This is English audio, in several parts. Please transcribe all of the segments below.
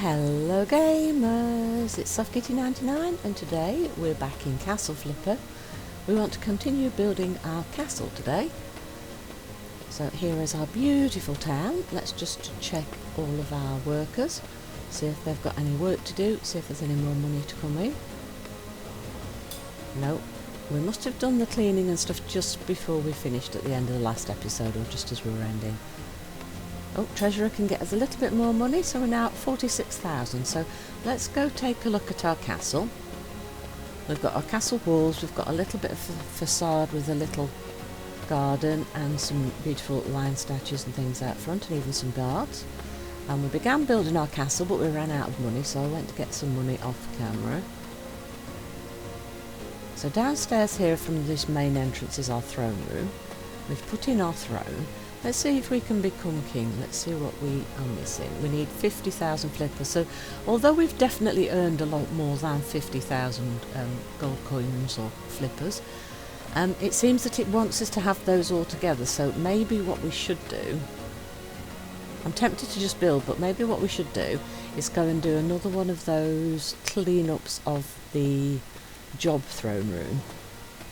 Hello gamers, it's SoftKitty99 and today we're back in Castle Flipper. We want to continue building our castle today. So here is our beautiful town. Let's just check all of our workers, see if they've got any work to do, see if there's any more money to come in. No, we must have done the cleaning and stuff just before we finished at the end of the last episode, or just as we were ending. Oh, Treasurer can get us a little bit more money, so we're now at 46,000. So let's go take a look at our castle. We've got our castle walls, we've got a little bit of facade with a little garden and some beautiful lion statues and things out front, and even some guards. And we began building our castle, but we ran out of money, so I went to get some money off camera. So downstairs here from this main entrance is our throne room. We've put in our throne. Let's see if we can become king. Let's see what we are missing. We need 50,000 flippers. So although we've definitely earned a lot more than 50,000 gold coins or flippers, it seems that it wants us to have those all together. So maybe what we should do, I'm tempted to just build, but maybe what we should do is go and do another one of those cleanups of the job throne room,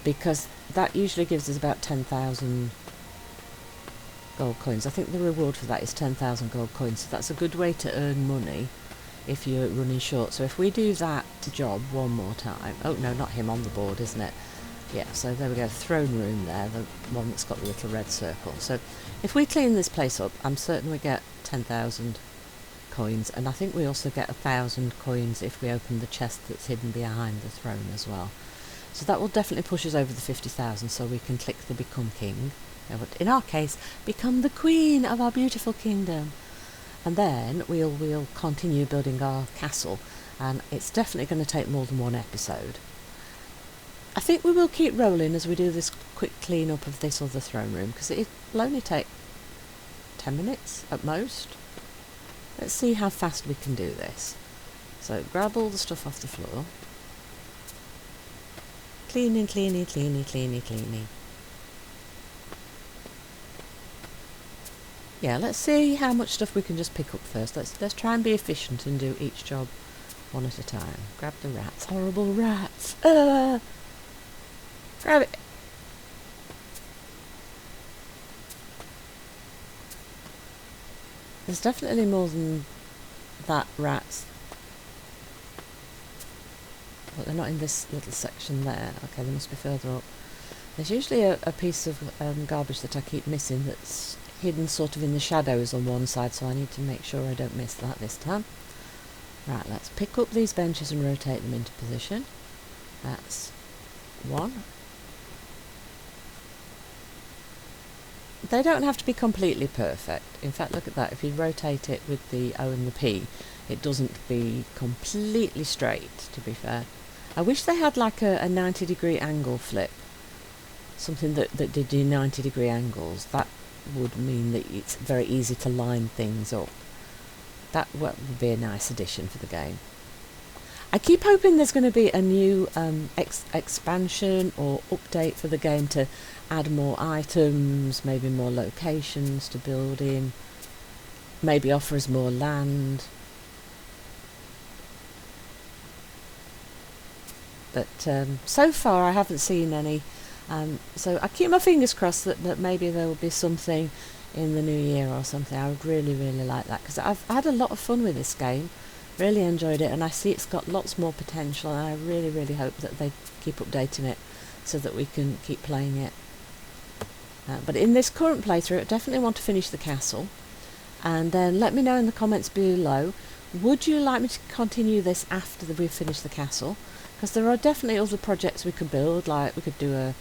because that usually gives us about 10,000 gold coins. I think the reward for that is 10,000 gold coins, so that's a good way to earn money if you're running short. So if we do that job one more time, oh no, not him on the board, isn't it? Yeah, so there we go, throne room there, the one that's got the little red circle. So if we clean this place up, I'm certain we get 10,000 coins, and I think we also get 1,000 coins if we open the chest that's hidden behind the throne as well. So that will definitely push us over the 50,000, so we can click the become king. But in our case, become the queen of our beautiful kingdom. And then we'll continue building our castle, and it's definitely going to take more than one episode. I think we will keep rolling as we do this quick clean up of this other throne room, because it will only take 10 minutes at most. Let's see how fast we can do this. So grab all the stuff off the floor. Cleaning, cleaning, cleaning, cleaning, cleaning. Yeah, let's see how much stuff we can just pick up first. Let's try and be efficient and do each job one at a time. Grab the rats. Horrible rats. Grab it. There's definitely more than that rats. But they're not in this little section there. Okay, they must be further up. There's usually a piece of garbage that I keep missing that's hidden sort of in the shadows on one side, so I need to make sure I don't miss that this time. Right, let's pick up these benches and rotate them into position. That's one. They don't have to be completely perfect. In fact, look at that. If you rotate it with the O and the P, it doesn't be completely straight, to be fair. I wish they had like a 90-degree angle flip. Something that did do 90-degree angles. That would mean that it's very easy to line things up. That would be a nice addition for the game. I keep hoping there's going to be a new expansion or update for the game to add more items, maybe more locations to build in, maybe offer us more land. But so far I haven't seen any. So I keep my fingers crossed that maybe there will be something in the new year or something. I would really, really like that, because I've had a lot of fun with this game, really enjoyed it, and I see it's got lots more potential, and I really, really hope that they keep updating it so that we can keep playing it. But in this current playthrough, I definitely want to finish the castle, and then let me know in the comments below, would you like me to continue this after we've finished the castle? Because there are definitely other projects we could build, like we could do a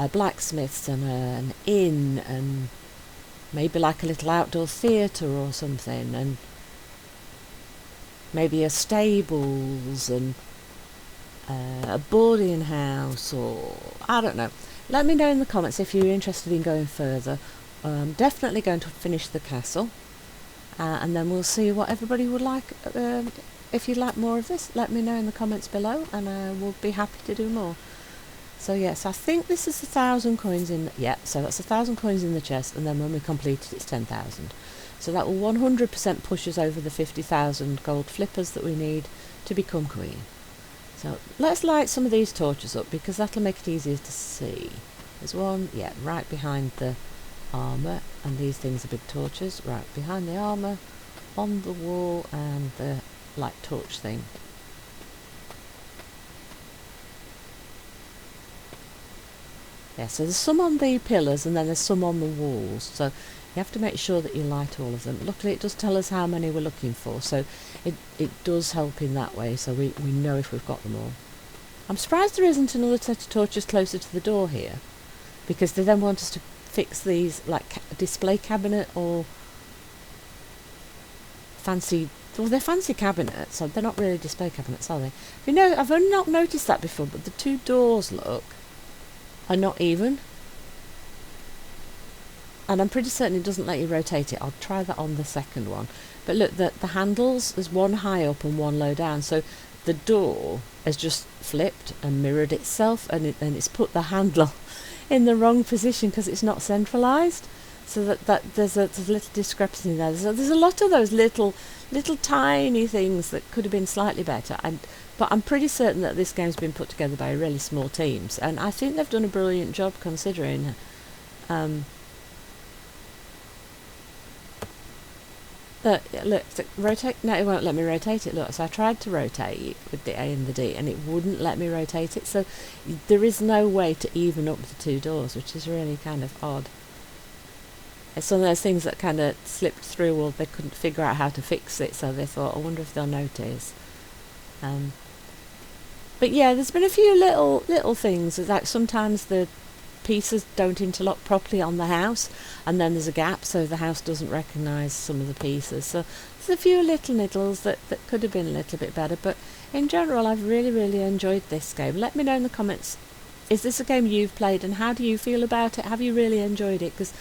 blacksmiths and an inn, and maybe like a little outdoor theatre or something, and maybe a stables and a boarding house, or I don't know. Let me know in the comments if you're interested in going further. I'm definitely going to finish the castle, and then we'll see what everybody would like. If you'd like more of this, let me know in the comments below, and I will be happy to do more. So yes, I think this is 1,000 coins in. Yeah, so that's 1,000 coins in the chest, and then when we complete it, it's 10,000. So that will 100% push us over the 50,000 gold flippers that we need to become queen. So let's light some of these torches up because that'll make it easier to see. There's one, yeah, right behind the armour, and these things are big torches, right behind the armour, on the wall, and the light torch thing. Yeah, so there's some on the pillars and then there's some on the walls, so you have to make sure that you light all of them. Luckily it does tell us how many we're looking for, so it does help in that way, so we know if we've got them all. I'm surprised there isn't another set of torches closer to the door here, because they then want us to fix these, like display cabinet or fancy, well they're fancy cabinets, so they're not really display cabinets, are they? You know, I've only not noticed that before, but the two doors, look, are not even. And I'm pretty certain it doesn't let you rotate it. I'll try that on the second one. But look, the handles, there's one high up and one low down, so the door has just flipped and mirrored itself, and it's put the handle in the wrong position because it's not centralised. So that there's a little discrepancy there. There's a lot of those little tiny things that could have been slightly better. But I'm pretty certain that this game's been put together by really small teams, and I think they've done a brilliant job considering. Look, rotate. No, it won't let me rotate it. Look, so I tried to rotate with the A and the D, and it wouldn't let me rotate it. So there is no way to even up the two doors, which is really kind of odd. It's one of those things that kind of slipped through, or they couldn't figure out how to fix it, so they thought, I wonder if they'll notice. But yeah, there's been a few little things. It's like sometimes the pieces don't interlock properly on the house, and then there's a gap, so the house doesn't recognise some of the pieces. So there's a few little niggles that could have been a little bit better. But in general, I've really enjoyed this game. Let me know in the comments, is this a game you've played, and how do you feel about it? Have you really enjoyed it? Because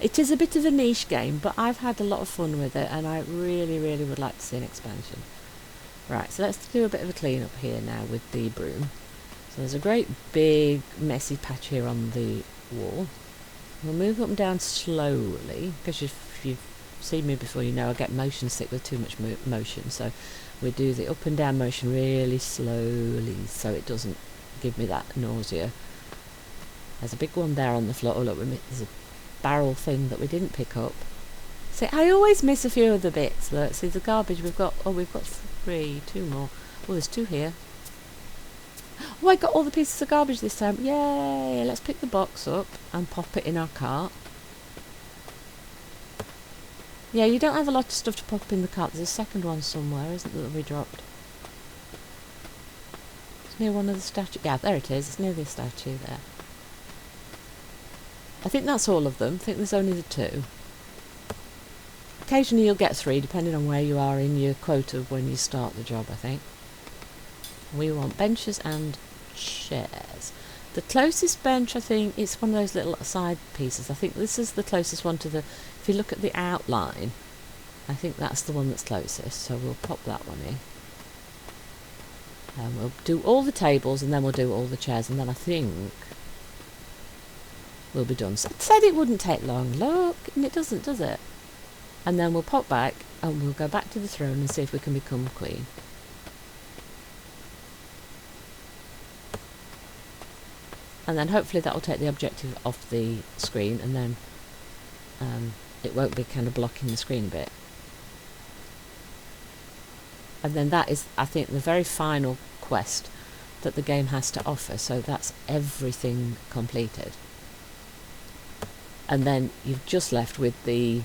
it is a bit of a niche game, but I've had a lot of fun with it, and I really would like to see an expansion. Right, so let's do a bit of a clean up here now with the broom. So there's a great big messy patch here on the wall. We'll move up and down slowly, because if you've seen me before, you know I get motion sick with too much motion, so we do the up and down motion really slowly so it doesn't give me that nausea. There's a big one there on the floor. Oh look, there's a barrel thing that we didn't pick up. See, I always miss a few of the bits. Look, see the garbage we've got 2 more. Oh, there's 2 here. Oh, I got all the pieces of garbage this time. Yay! Let's pick the box up and pop it in our cart. Yeah, you don't have a lot of stuff to pop in the cart. There's a second one somewhere, isn't there, that we dropped? It's near one of the statues. Yeah, there it is. It's near the statue there. I think that's all of them. I think there's only the 2. Occasionally you'll get 3, depending on where you are in your quota when you start the job, I think. We want benches and chairs. The closest bench, I think, it's one of those little side pieces. I think this is the closest one to the... If you look at the outline, I think that's the one that's closest. So we'll pop that one in. And we'll do all the tables, and then we'll do all the chairs, and then I think we'll be done. So I said it wouldn't take long. Look, and it doesn't, does it? And then we'll pop back, and we'll go back to the throne and see if we can become queen. And then hopefully that will take the objective off the screen, and then it won't be kind of blocking the screen a bit. And then that is, I think, the very final quest that the game has to offer. So that's everything completed. And then you've just left with the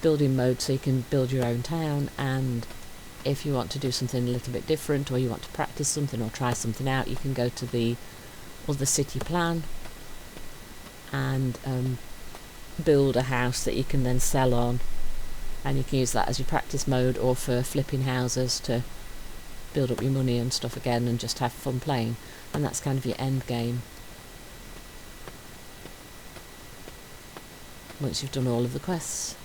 building mode, so you can build your own town, and if you want to do something a little bit different, or you want to practice something or try something out, you can go to the city plan and build a house that you can then sell on, and you can use that as your practice mode or for flipping houses to build up your money and stuff again and just have fun playing. And that's kind of your end game once you've done all of the quests.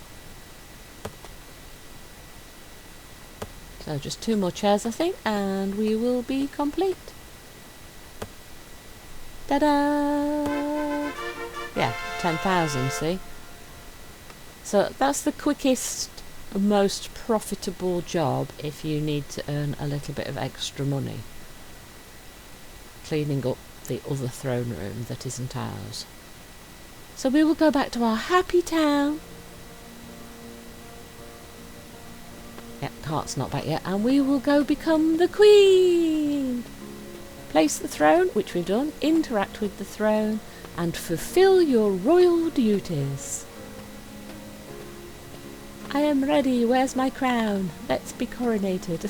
So just 2 more chairs, I think, and we will be complete. Ta-da! Yeah, 10,000, see? So that's the quickest, most profitable job if you need to earn a little bit of extra money. Cleaning up the other throne room that isn't ours. So we will go back to our happy town. Yep, Heart's not back yet. And we will go become the queen. Place the throne, which we've done. Interact with the throne. And fulfill your royal duties. I am ready. Where's my crown? Let's be coronated.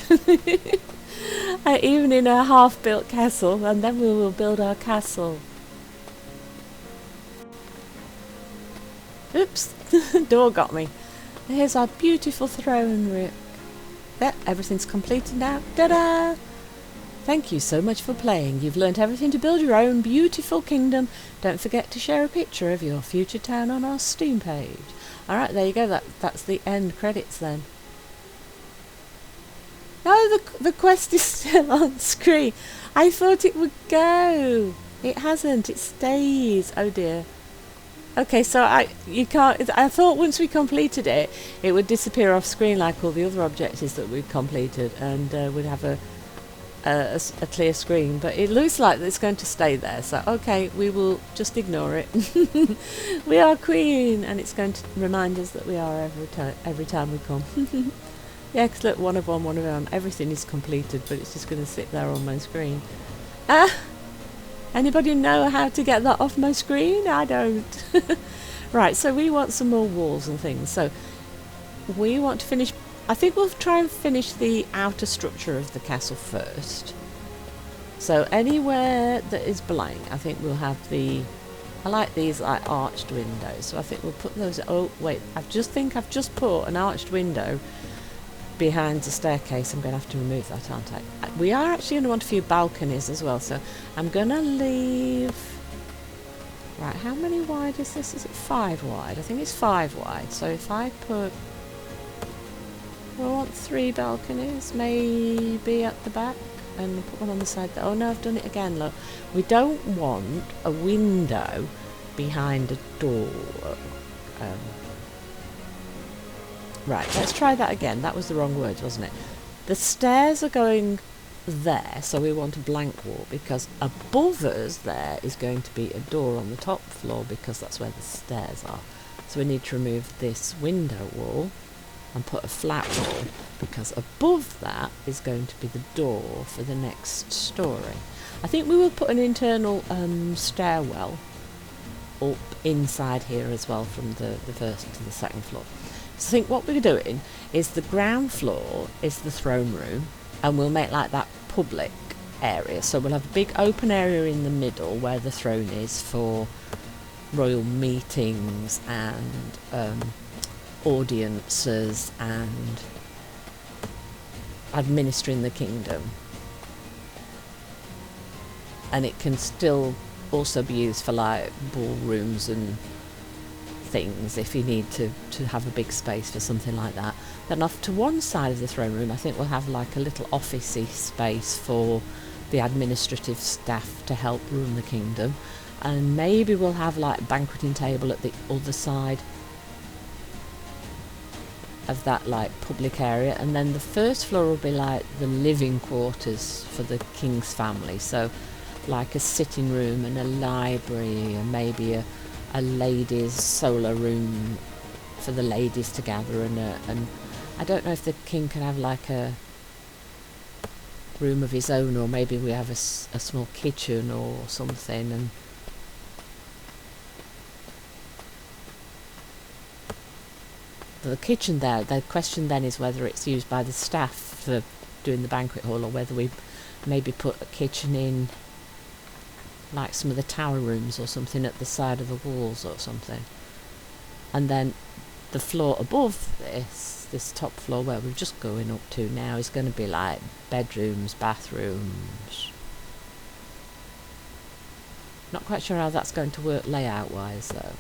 Even in a half-built castle. And then we will build our castle. Oops. Door got me. Here's our beautiful throne room. Yep, everything's completed now. Ta-da! Thank you so much for playing. You've learnt everything to build your own beautiful kingdom. Don't forget to share a picture of your future town on our Steam page. Alright, there you go. That's the end credits then. No, the quest is still on screen. I thought it would go. It hasn't. It stays. Oh dear. Okay, so I thought once we completed it, it would disappear off screen like all the other objectives that we've completed, and we'd have a clear screen. But it looks like it's going to stay there. So okay, we will just ignore it. We are queen, and it's going to remind us that we are every time we come. Yeah, because look, one of one. Everything is completed, but it's just going to sit there on my screen. Anybody know how to get that off my screen? I don't. Right, so we want some more walls and things. So we want to finish... I think we'll try and finish the outer structure of the castle first. So anywhere that is blank, I think we'll have the... I like these like arched windows, so I think we'll put those... Oh, wait, I've just put an arched window behind the staircase. I'm going to have to remove that, aren't I? We are actually going to want a few balconies as well, so I'm going to leave... Right, how many wide is this? Is it 5 wide? I think it's 5 wide. So if I put... I want 3 balconies, maybe at the back, and put one on the side there. Oh no, I've done it again, look. We don't want a window behind a door. Right, let's try that again. That was the wrong word, wasn't it? The stairs are going there, so we want a blank wall, because above us there is going to be a door on the top floor, because that's where the stairs are. So we need to remove this window wall and put a flat wall, because above that is going to be the door for the next story. I think we will put an internal stairwell up inside here as well, from the first to the second floor. So I think what we're doing is the ground floor is the throne room, and we'll make like that public area. So we'll have a big open area in the middle where the throne is for royal meetings and audiences and administering the kingdom. And it can still also be used for like ballrooms and things if you need to have a big space for something like that. Then off to one side of the throne room I think we'll have like a little officey space for the administrative staff to help run the kingdom, and maybe we'll have like a banqueting table at the other side of that like public area, and then the first floor will be like the living quarters for the king's family, so like a sitting room and a library and maybe a ladies' solar room for the ladies to gather, and I don't know if the king can have like a room of his own, or maybe we have a small kitchen or something. And the kitchen there, the question then is whether it's used by the staff for doing the banquet hall, or whether we maybe put a kitchen in like some of the tower rooms or something at the side of the walls or something. And then the floor above this top floor where we're just going up to now is going to be like bedrooms, bathrooms. Not quite sure how that's going to work layout wise though,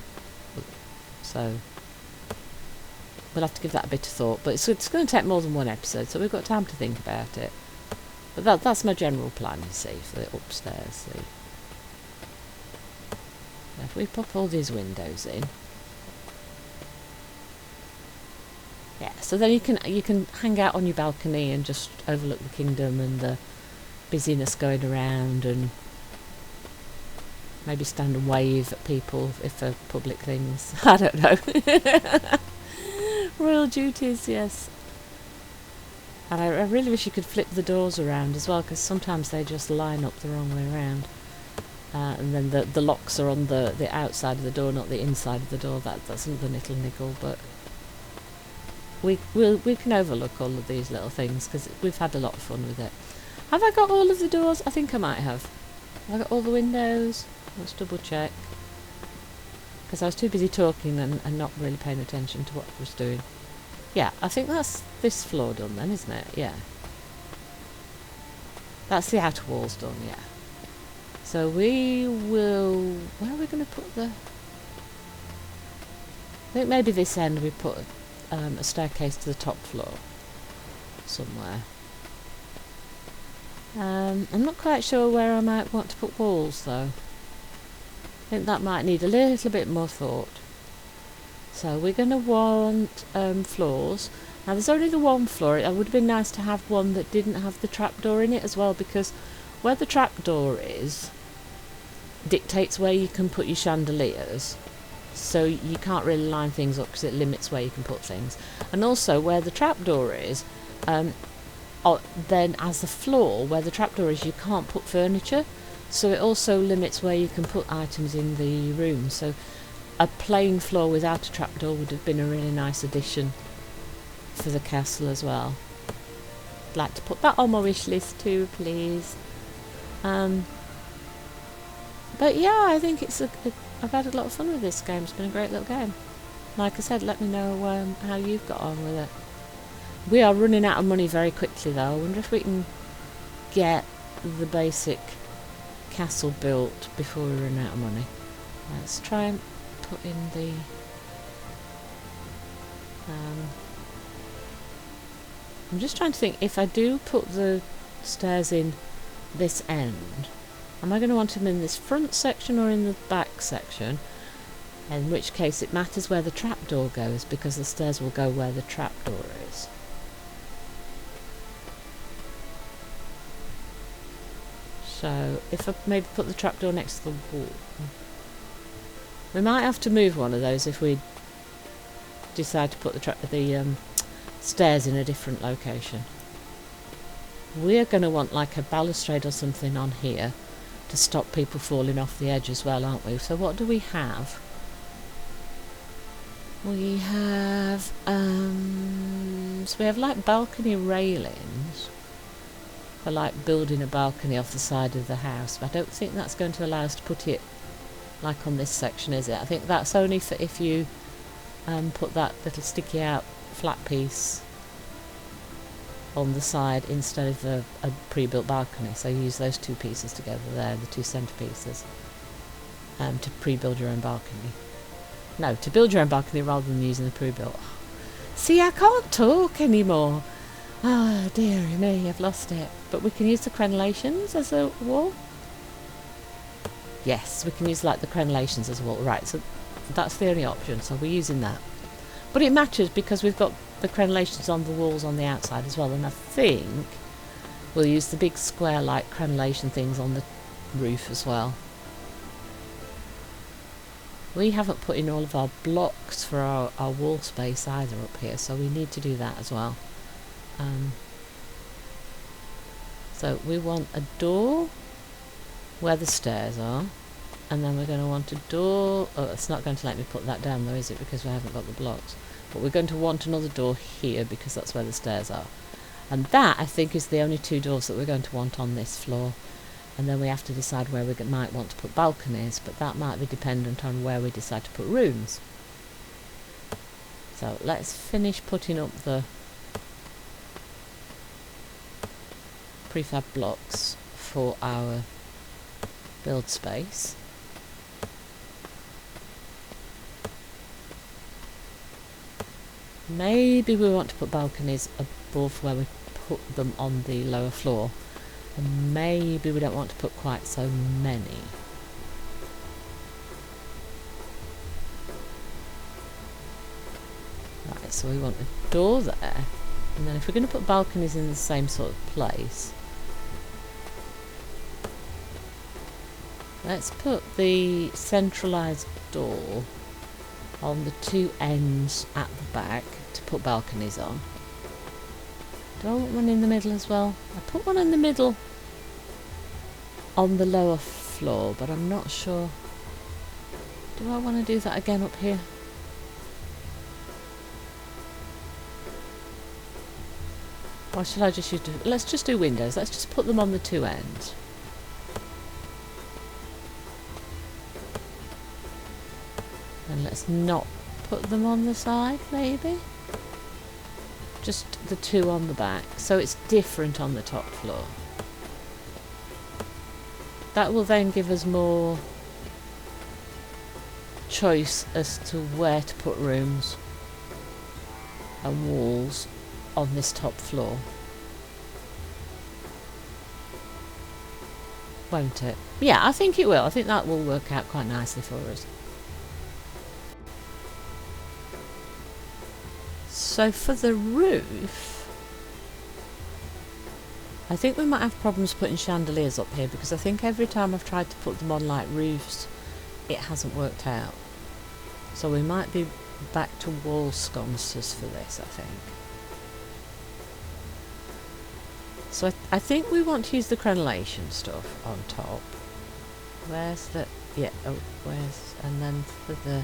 so we'll have to give that a bit of thought, but it's going to take more than one episode, so we've got time to think about it. But that's my general plan, you see, for the upstairs. See, if we pop all these windows in, so then you can hang out on your balcony and just overlook the kingdom and the busyness going around, and maybe stand and wave at people if for public things. I don't know. Royal duties, yes. And I really wish you could flip the doors around as well, because sometimes they just line up the wrong way around. And then the locks are on the outside of the door, not the inside of the door. That's another little niggle, but we can overlook all of these little things because we've had a lot of fun with it. Have I got all of the doors? I think I might have. Have I got all the windows? Let's double check. Because I was too busy talking and not really paying attention to what I was doing. Yeah, I think that's this floor done then, isn't it? Yeah. That's the outer walls done, yeah. So we will... Where are we going to put the... I think maybe this end we put a staircase to the top floor. Somewhere. I'm not quite sure where I might want to put walls though. I think that might need a little bit more thought. So we're going to want floors. Now there's only the one floor. It would have been nice to have one that didn't have the trapdoor in it as well, because where the trapdoor is dictates where you can put your chandeliers. So you can't really line things up because it limits where you can put things. And also where the trapdoor is, then as the floor, where the trapdoor is, you can't put furniture. So it also limits where you can put items in the room. So a plain floor without a trapdoor would have been a really nice addition for the castle as well. I'd like to put that on my wish list too, please. But yeah, I think I've had a lot of fun with this game. It's been a great little game. Like I said, let me know how you've got on with it. We are running out of money very quickly though. I wonder if we can get the basic castle built before we run out of money. Let's try and put in the... I'm just trying to think, if I do put the stairs in this end, am I going to want them in this front section or in the back section? In which case it matters where the trapdoor goes, because the stairs will go where the trapdoor is. So if I maybe put the trapdoor next to the wall. We might have to move one of those if we decide to put the stairs in a different location. We're going to want like a balustrade or something on here to stop people falling off the edge as well, aren't we? So what do we have? We have so we have like balcony railings for like building a balcony off the side of the house, but I don't think that's going to allow us to put it like on this section, is it? I think that's only for if you put that little sticky out flat piece on the side instead of a pre-built balcony. So you use those two pieces together there, the two centre pieces, to pre-build your own balcony. No, to build your own balcony rather than using the pre-built. See, I can't talk anymore. Oh dear me, I've lost it. But we can use the crenellations as a wall. Yes, we can use like the crenellations as a wall. Right, so that's the only option, so we're using that. But it matters because we've got the crenellations on the walls on the outside as well, and I think we'll use the big square like crenellation things on the roof as well. We haven't put in all of our blocks for our wall space either up here, so we need to do that as well. So we want a door where the stairs are, and then we're going to want a door... Oh, it's not going to let me put that down though, is it? Because we haven't got the blocks. But we're going to want another door here because that's where the stairs are. And that, I think, is the only two doors that we're going to want on this floor. And then we have to decide where we might want to put balconies, but that might be dependent on where we decide to put rooms. So let's finish putting up the prefab blocks for our build space. Maybe we want to put balconies above where we put them on the lower floor. And maybe we don't want to put quite so many. Right, so we want a door there. And then if we're going to put balconies in the same sort of place, let's put the centralised door on the two ends at the back to put balconies on. Do I want one in the middle as well? I put one in the middle on the lower floor, but I'm not sure. Do I want to do that again up here? Or should I just use... Let's just do windows. Let's just put them on the two ends. And let's not put them on the side, maybe? Just the two on the back. So it's different on the top floor. That will then give us more choice as to where to put rooms and walls on this top floor. Won't it? Yeah, I think it will. I think that will work out quite nicely for us. So for the roof, I think we might have problems putting chandeliers up here, because I think every time I've tried to put them on like roofs, it hasn't worked out. So we might be back to wall sconces for this, I think. So I think we want to use the crenellation stuff on top. Where's the... yeah, oh, where's... and then for the...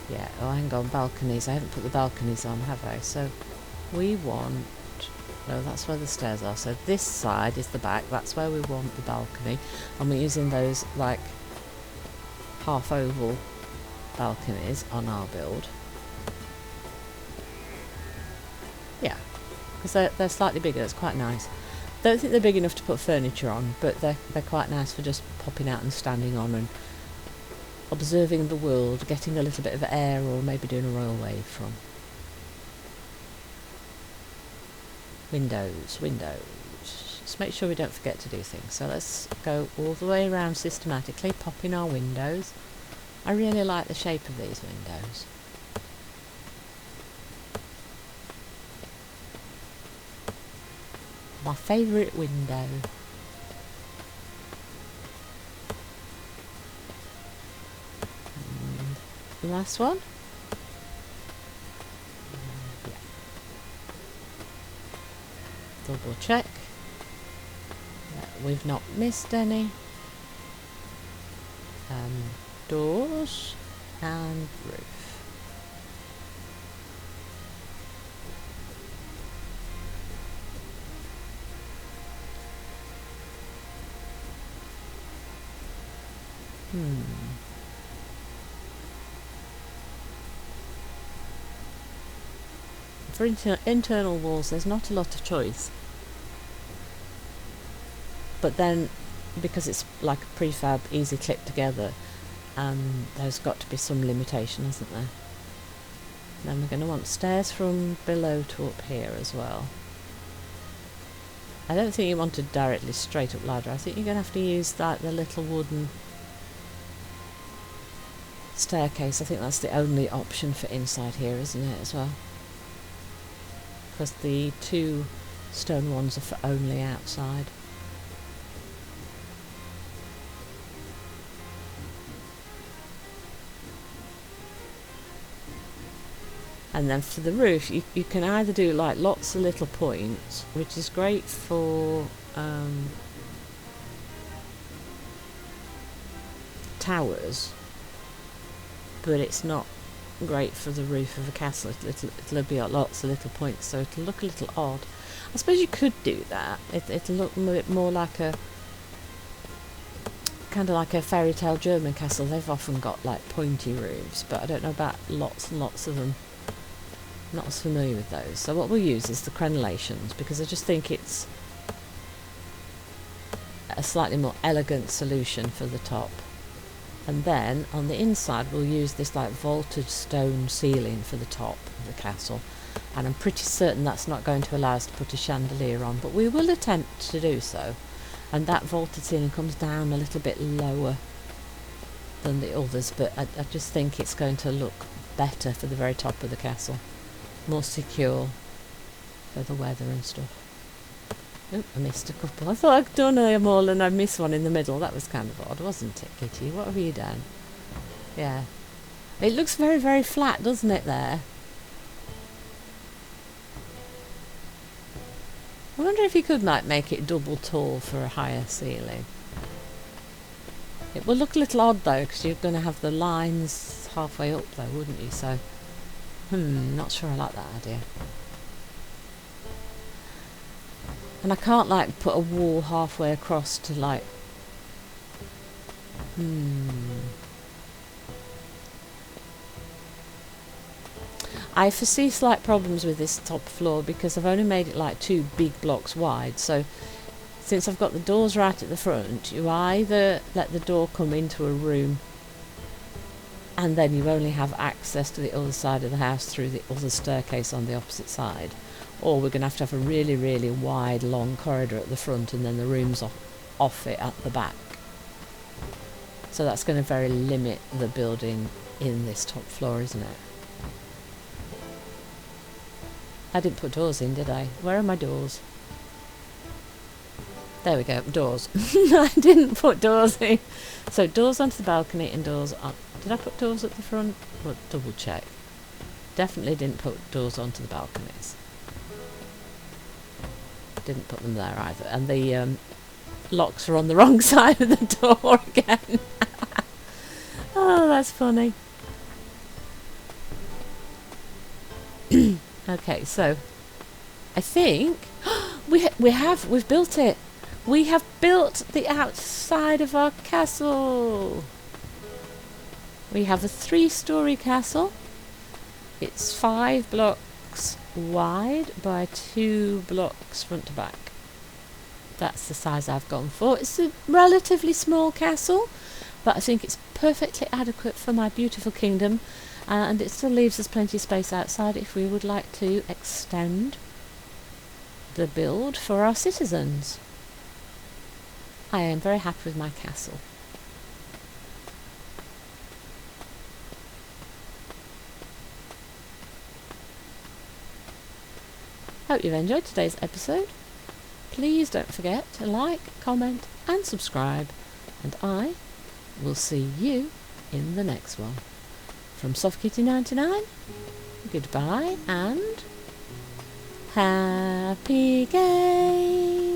yeah, oh hang on, balconies. I haven't put the balconies on, have I? So we want... no, that's where the stairs are. So this side is the back. That's where we want the balcony. And we're using those, like, half oval balconies on our build. Yeah. Because they're slightly bigger. It's quite nice. Don't think they're big enough to put furniture on, but they're quite nice for just popping out and standing on and observing the world, getting a little bit of air, or maybe doing a royal wave from. Windows, windows. Just make sure we don't forget to do things. So let's go all the way around systematically, pop in our windows. I really like the shape of these windows. My favourite window. And last one. Yeah. Double check that we've not missed any. Doors and roof. For internal walls, there's not a lot of choice. But then, because it's like a prefab, easy clip together, there's got to be some limitation, hasn't there? Then we're going to want stairs from below to up here as well. I don't think you want a directly straight up ladder. I think you're going to have to use like the little wooden staircase. I think that's the only option for inside here, isn't it, as well? Because the two stone ones are for only outside. And then for the roof, you can either do like lots of little points, which is great for towers, but it's not great for the roof of a castle. It'll be lots of little points, so it'll look a little odd. I suppose you could do that. It'll look a bit more like a kind of like a fairy tale German castle. They've often got like pointy roofs, but I don't know about lots and lots of them. Not as familiar with those. So what we'll use is the crenellations, because I just think it's a slightly more elegant solution for the top. And then on the inside we'll use this like vaulted stone ceiling for the top of the castle, and I'm pretty certain that's not going to allow us to put a chandelier on, but we will attempt to do so. And that vaulted ceiling comes down a little bit lower than the others, but I just think it's going to look better for the very top of the castle. more secure for the weather and stuff. Oh, I missed a couple. I thought I'd done them all and I missed one in the middle. That was kind of odd, wasn't it, Kitty? What have you done? Yeah. It looks very, very flat, doesn't it, there? I wonder if you could make it double tall for a higher ceiling. It will look a little odd, though, because you're going to have the lines halfway up, though, wouldn't you? So, not sure I like that idea. And I can't, like, put a wall halfway across to, like... I foresee slight problems with this top floor because I've only made it like 2 big blocks wide. So, since I've got the doors right at the front, you either let the door come into a room and then you only have access to the other side of the house through the other staircase on the opposite side. Or we're going to have a really, really wide, long corridor at the front and then the rooms off it at the back. So that's going to very limit the building in this top floor, isn't it? I didn't put doors in, did I? Where are my doors? There we go, doors. I didn't put doors in. So doors onto the balcony and doors on... Did I put doors at the front? Well, double check. Definitely didn't put doors onto the balconies. Didn't put them there either. And the locks are on the wrong side of the door again. Oh, that's funny. Okay, so I think we've built it. We have built the outside of our castle. We have a 3-story castle. It's 5 blocks wide by 2 blocks front to back. That's the size I've gone for. It's a relatively small castle, but I think it's perfectly adequate for my beautiful kingdom. And it still leaves us plenty of space outside if we would like to extend the build for our citizens. I am very happy with my castle. Hope you've enjoyed today's episode. Please don't forget to like, comment and subscribe, and I will see you in the next one. From SoftKitty99, goodbye and happy games!